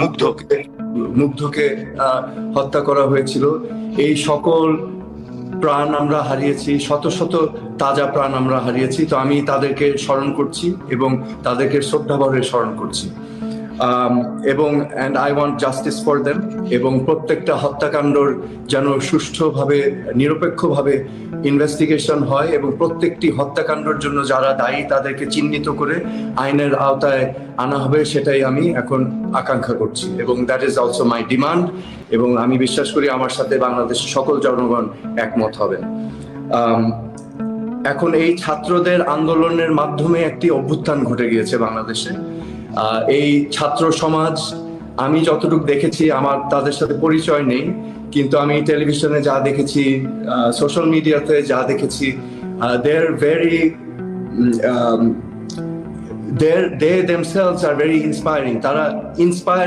মুগ্ধকে মুগ্ধকে হত্যা করা হয়েছিল। এই সকল প্রাণ আমরা হারিয়েছি, শত শত তাজা প্রাণ আমরা হারিয়েছি। তো আমি তাদেরকে স্মরণ করছি এবং তাদেরকে শ্রদ্ধাভরে স্মরণ করছি। এবং and I want justice for them. এবং প্রত্যেকটা হত্যাকাণ্ডর যেন সুষ্ঠুভাবে নিরপেক্ষভাবে ইনভেস্টিগেশন হয় এবং প্রত্যেকটি হত্যাকাণ্ডের জন্য যারা দায়ী তাদেরকে চিহ্নিত করে আইনের আওতায় আনা হবে, সেটাই আমি এখন আকাঙ্ক্ষা করছি এবং that is also my demand. এবং আমি বিশ্বাস করি আমার সাথে বাংলাদেশের সকল জনগণ একমত হবেন। এখন এই ছাত্রদের আন্দোলনের মাধ্যমে একটি অভ্যুত্থান ঘটে গিয়েছে বাংলাদেশে। এই ছাত্র সমাজ, আমি যতটুকু দেখেছি, আমার তাদের সাথে পরিচয় নেই, কিন্তু আমি টেলিভিশনে যা দেখেছি, সোশ্যাল মিডিয়াতে যা দেখেছি, they are very they themselves are very inspiring. তারা ইন্সপায়ার